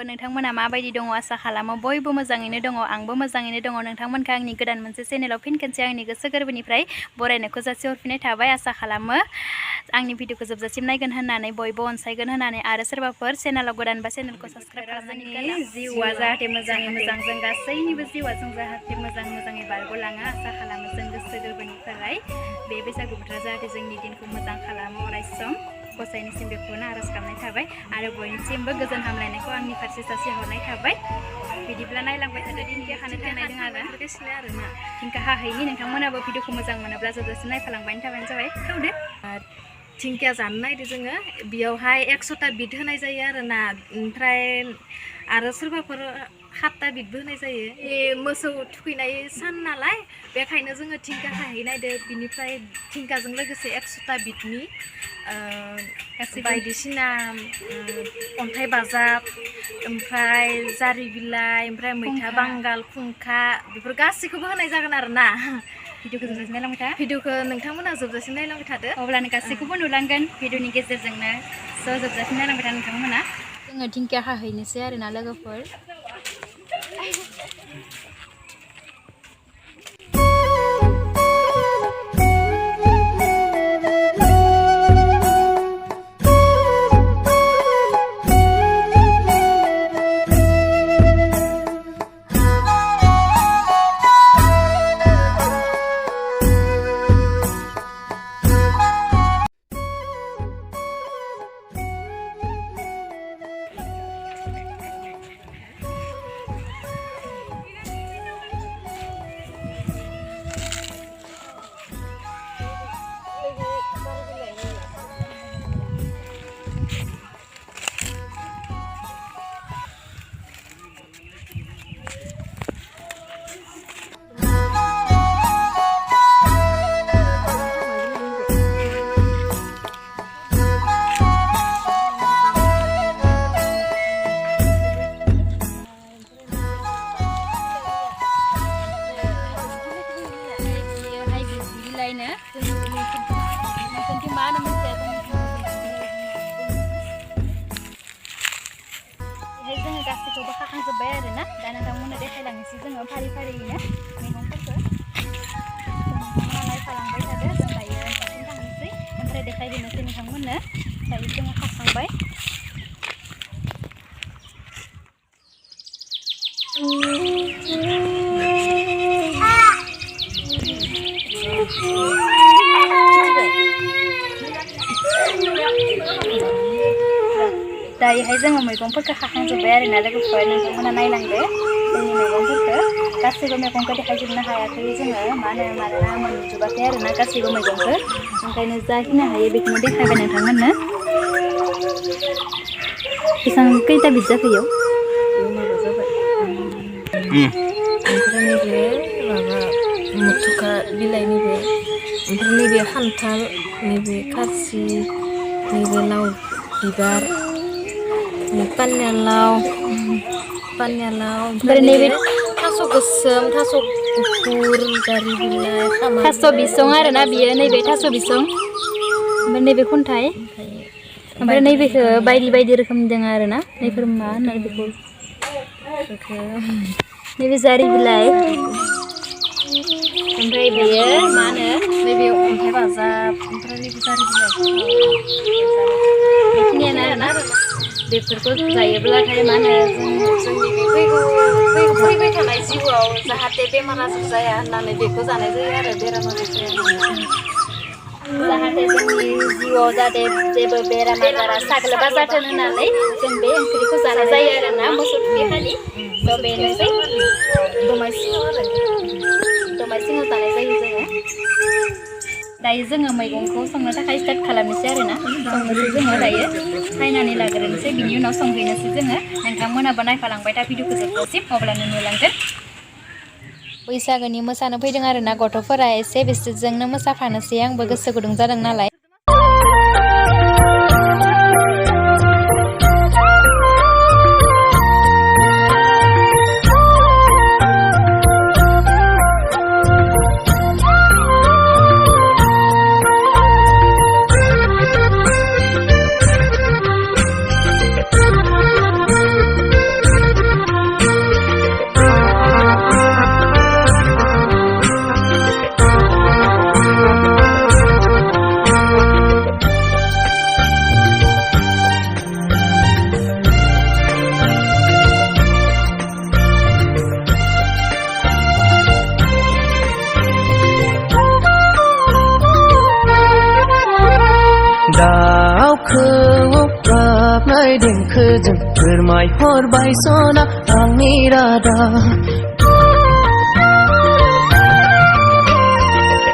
लोगोफोर नोंथांमोना माबायदि दङ आसा खालामो बयबो मोजाङैनो दङ आंबो मोजाङैनो दङ नोंथांमोनखौ आंनि गोदान मोनसे चेनेलाव फिन खनसे आंनि गोसो गोरबोनिफ्राय बरायनायखौ जासिहरफिननाय थाबाय आसा खालामो आंनि भिडिअखौ जोबजासिम नायगोन होननानै बयबो अनसायगोन होननानै आरो सोरबाफोर चेनेलाव गोदान बा चेनेलखौ साबस्क्राइब खालामनानै जिउआ जाहाथे मोजाङै मोजां जों गासैनिबो जिउआ जों जाहाथे मोजाङै बारग'लाङा आसा खालामो जों गोसो गोरबोनिफ्राय बे बैसागु बोथोरा जाहाथे जोंनि दिनखौ मोजां खालामो अरायसम गसाइनिसिम बेखौनो आरज खालामनाय थाबाय आरो बयनिसिमबो गोजोन हामलायनायखौ आंनि फारसे जासिहरनाय थाबाय बिदिब्ला नायलांबाय थादो दिंखिया खानो थांनायदों आरो दिंखिया हाहैनि नोंथांमोनाबो भिडिअखौ मोजां मोनोब्ला जोबजासिम नायफालांबायनि थाबायनो जाबाय थौदो दिंखिया जानो नागिरदों जोङो बेयावहाय 100टा बिद होनाय जायो आरोना ओमफ्राय आरो सोरबाफोर 7टा बिदबो होनाय जायो मोसौ थुखैनाय सान नालाय बेखायनो जोङो दिंखिया खाहैनो नागिरदों बिनिफ्राय दिंखियाजों लोगोसे 100टा बिदनि बायदिसिना अन्थाइ बाजाब ओमफ्राय जारि बिलाइ ओमफ्राय मैथा बांगाल खुंखा बेफोर गासैखौबो होनाय जागोन आरोना भिडिअखौ जोबजासिम नायलांबाय था भिडिअखौ नोंथांमोना जोबजासिम नायलांबाय थादो अब्लानो गासैखौबो नुलांगोन भिडिअनि गेजेरजोंनो जोबजासिम नायलांबाय था नोंथांमोना जोङो दिंखिया हाहैनोसै आरोना लोगोफोर गासैखौबो खाखांजोब्बाय आरोना दा नोंथांमोननो देखायलांनोसै जोङो फारि फारियैनो मैगंफोरखौ नोंथांमोना नायफालांबाय थादो जों दायो न'सिम थांनोसै ओमफ्राय देखायहैनोसै नोंथांमोननो दायो जोङो खाखांबाय दायोहाय जोङो मैगंफोरखौ खाखांजोब्बाय आरोना लोगोफोर नोंथांमोना नायलांदो जोंनि मैगंफोरखौ गासैबो मैगंखौ देखायजोबनो हायाखै जोङो मानोना मोनजोबाखै आरोना गासैबो मैगंखौ ओंखायनो जाखिनि हायो बेखौनो देखायबाय नोंथांमोननो बेसेबां खैथा बिद जाखैयाव माबा जाबाय ओमफ्राय नैबे माबा मुथुखा बिलाइनि बे ओमफ्राय नैबे खान्थाल नैबे खारसि नैबे लाव बिबार पानियालाव ओमफ्राय नैबे थास' गोसोम थास' गुफुर जारि बिलाइ थास' बिसं आरोना बियो नैबे थास' बिसं ओमफ्राय नैबे खुन्थाइ ओमफ्राय नैबेखौ बायदि रोखोम दङ आरोना नैफोर मा होनो बेखौ नैबे जारि बिलाइ ओमफ्राय बेयो मा होनो नैबे अन्थाइ बाजाब ओमफ्राय नैबे जारि बिलाइ बेखिनियानो आरोना बेफोरखौ जायोब्लाथाय मा होनो जोंनि बे फैबाय थानाय जिउआव जाहाथे बेमार आजार जाया होननानै बेखौ जानाय जायो आरो बेराम आजार जाया जाहाथे जोंनि जिउआव जाहाथे जेबो बेराम आजारा साग्लोबा जाथों होननानै जों बे ओंख्रिखौ जानाय जायो आरोना मोसौ थुखैखालि थ' बेनोसै दमासियाव जानाय जायो जोङो दायो जोङो मैगंखौ संनो थाखाय स्टार्ट खालामनोसै आरोना संनोसै जोङो दायो सायनानै लाग्रोनोसै बिनि उनाव संहैनोसै जोङो नोंथांमोनाबो नायफालांबाय था भिडिअखौ जोबजासिम अब्लानो नुलांगोन बैसागोनि मोसानो फैदों आरोना गथ'फोरा एसे बिसोरजोंनो मोसाफानोसै आंबो गोसो गुदुं जादों नालाय गाबनाय देंखोजों फोरमायहरबाय सना आंनि रादाब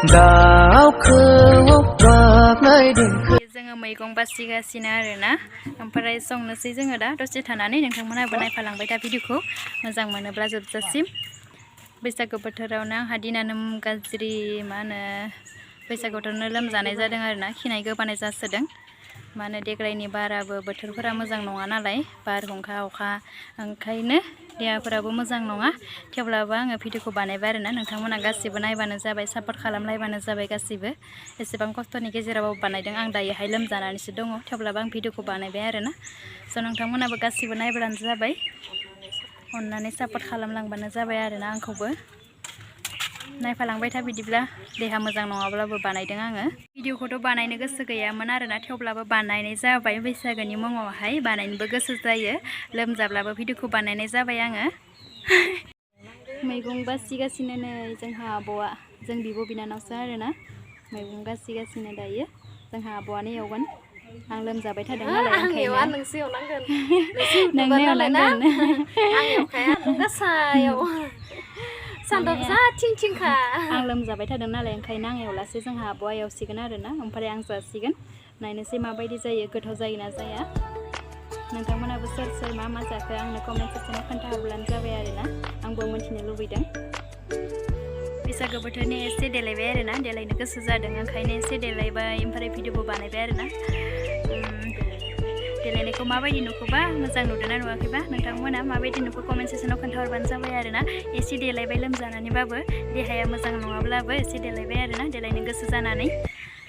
दाउ खौवौ गाबनाय देंखो जोङो मैगं बासिगासिनो आरोना ओमफ्राय संनोसै जोङो दा दसे थानानै नोंथांमोनाबो नायफालांबाय था भिडिअखौ मोजां मोनोब्ला जोबजासिम बैसागु बोथोरावनो आंहा दिनानो गाज्रि मा होनो बैसागु बोथोरावनो लोमजानाय जादों आरोना खिनाय गोबानाय जासोदों मा होनो देग्लायनि बाराबो बोथोरफोरा मोजां नङा नालाय बारहुंखा अखा ओंखायनो देहाफोराबो मोजां नङा थेवब्लाबो आङो भिडिअखौ बानायबाय आरोना नोंथांमोना गासिबो नायबानो जाबाय सापर्ट खालामलायबानो जाबाय गासिबो एसेबां खस्थ'नि गेजेरावबो बानायदों आं दायोहाय लोमजानानैसो दङ थेवब्लाबो आं भिडिअखौ बानायबाय आरोना स' नोंथांमोनाबो गासिबो नायब्लानो जाबाय अननानै सापर्ट खालामलांबानो जाबाय आरोना आंखौबो नायफालांबाय था बिदिब्ला देहा मोजां नङाब्लाबो बानायदों आङो भिडिअखौथ' बानायनो गोसो गैयामोन आरोना थेवब्लाबो बानायनाय जाबाय बैसागोनि मुङावहाय बानायनोबो गोसो जायो लोमजाब्लाबो भिडिअखौ बानायनाय जाबाय आङो मैगं बासिगासिनो नै जोंहा आब'आ जों बिब' बिनानावसो आरोना मैगं बासिगासिनो दायो जोंहा आब'आनो एवगोन आं लोमजाबाय थादों नालाय ओंखायनो नोंसो एवनांगोन नोंनो एवनांगोन आं एवखाया गासायाव सान्दुं जा थिंथिंखा आं लोमजाबाय थादों नालाय ओंखायनो आं एवलासै जोंहा आब'आ एवसिगोन आरोना ओमफ्राय आं जासिगोन नायनोसै माबायदि जायो गोथाव जायोना जाया नोंथांमोनाबो सोर सोर मा मा जाखो आंनो कमेन्ट सेक्सनाव खोन्थाहरब्लानो जाबाय आरोना आंबो मिन्थिनो लुबैदों बैसागो बोथोरनि एसे देलायबाय आरोना देलायनो गोसो जादों ओंखायनो एसे देलायबाय ओमफ्राय भिडिअबो बानायबाय आरोना देलायनायखौ माबायदि नुखोबा मोजां नुदोंना नुवाखैबा नोंथांमोना माबायदि नुखो कमेन्ट सेक्सनाव खोन्थाहरबानो जाबाय आरोना एसे देलायबाय लोमजानानैबाबो देहाया मोजां नङाब्लाबो एसे देलायबाय आरोना देलायनो गोसो जानानै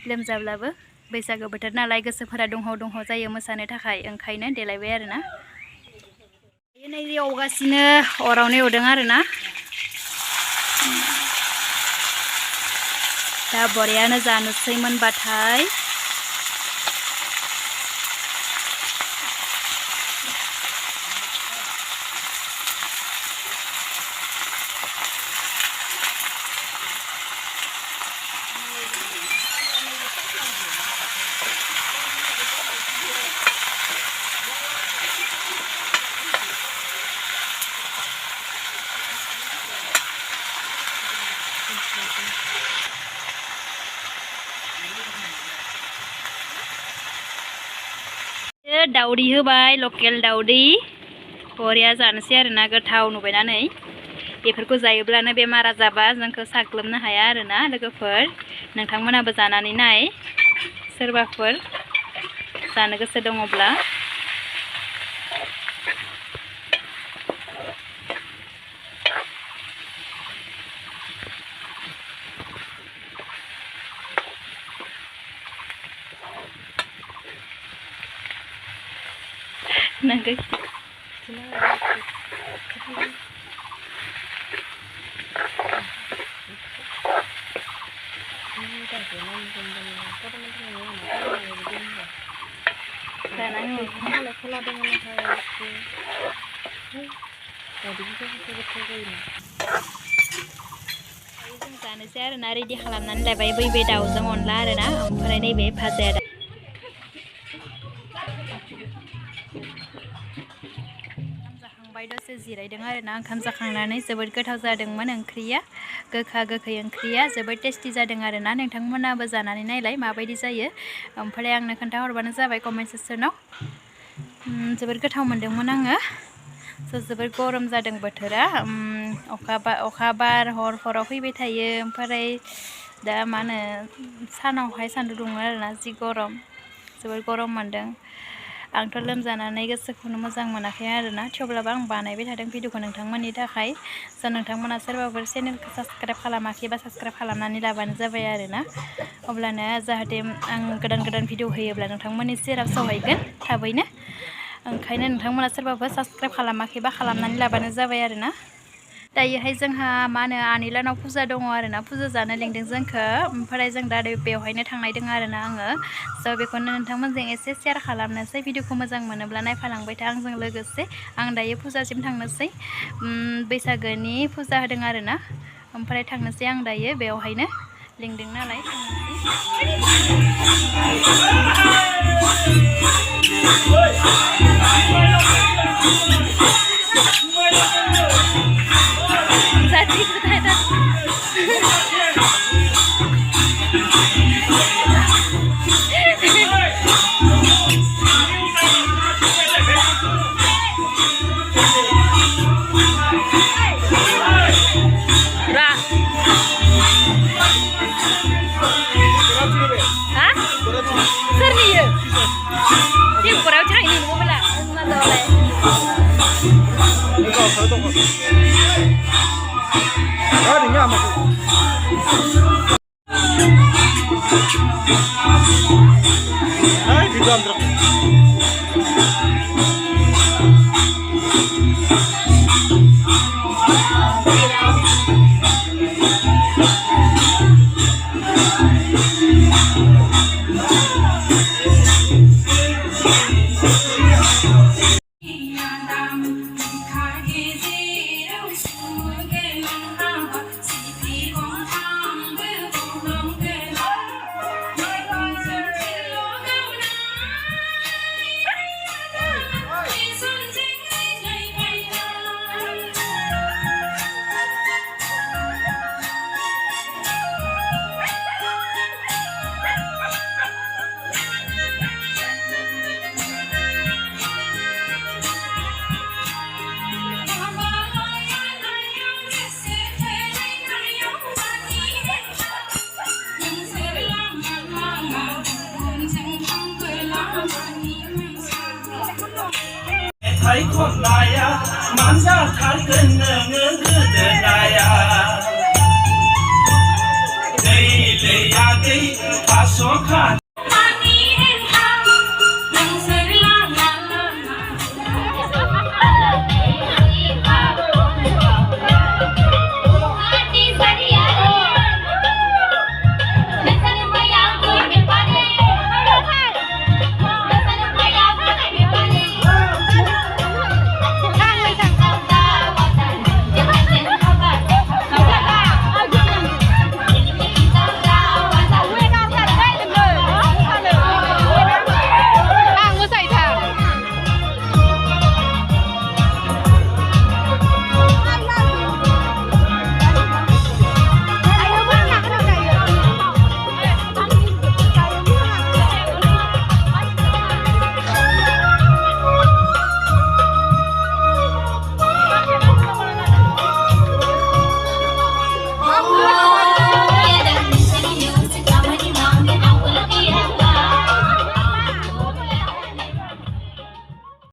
लोमजाब्लाबो बैसागो बोथोर नालाय गोसोफोरा दंह' दंह' जायो मोसानो थाखाय ओंखायनो देलायबाय आरोना नै एवगासिनो अरावनो एवदों आरोना दा बरियानो जानोसै मोनबाथाय दाउदै होबाय लकेल दाउदै बरिया जानोसै आरोना गोथाव नुबायनानै बेफोरखौ जायोब्लानो बेमार आजारबा जोंखौ साग्लोबनो हाया आरोना लोगोफोर नोंथांमोनाबो जानानै नाय सोरबाफोर जानो गोसो दङब्ला नंगौ जानोसै आरोना रेडि खालामनानै लाबाय बै दाउजों अनला आरोना ओमफ्राय नैबे भाजाया दसे जिरायदों आरोना ओंखाम जाखांनानै जोबोद गोथाव जादोंमोन ओंख्रिया गोखा गोखै ओंख्रिया जोबोद टेस्टि जादों आरोना नोंथांमोनाबो जानानै नायलाय माबायदि जायो ओमफ्राय आंनो खोन्थाहरबानो जाबाय कमेन्ट सेक्सनाव जोबोद गोथाव मोनदोंमोन आङो जोबोद गरम जादों बोथोरा अखा बार हराव फैबाय थायो ओमफ्राय दा मा होनो सानावहाय सान्दुं दुङो आरोना जि गरम जोबोद गरम मोनदों आंथ' लोमजानानै गोसोखौनो मोजां मोनाखै आरोना थेवब्लाबो आं बानायबाय थादों भिडिअखौ नोंथांमोननि थाखाय स' नोंथांमोना सोरबाफोर चेनेलखौ साबस्क्राइब खालामाखैबा साबस्क्राइब खालामनानै लाबानो जाबाय आरोना अब्लानो जाहाथे आं गोदान गोदान भिडिअ होयोब्ला नोंथांमोननि सेराव सहैगोन थाबैनो ओंखायनो नोंथांमोना सोरबाफोर साबस्क्राइब खालामाखैबा खालामनानै लाबानो जाबाय आरोना दायोहाय जोंहा मा होनो आनैलानाव फुजा दङ आरोना फुजा जानो लिंदों जोंखौ ओमफ्राय जों दा बेवहायनो थांनायदों आरोना आङो स' बेखौनो नोंथांमोनजों एसे शेयार खालामनोसै भिडिअखौ मोजां मोनोब्ला नायफालांबाय था आंजों लोगोसे आं दायो फुजासिम थांनोसै बैसागोनि फुजा होदों आरोना ओमफ्राय थांनोसै आं दायो बेवहायनो लिंदों नालाय जाती सोरनियो टेम्पराव थांनि नङा बेला माजालाय Hãy con lại à, mang ra thái gần ngơ ngơ đại à. Đây là cái phá số khăn.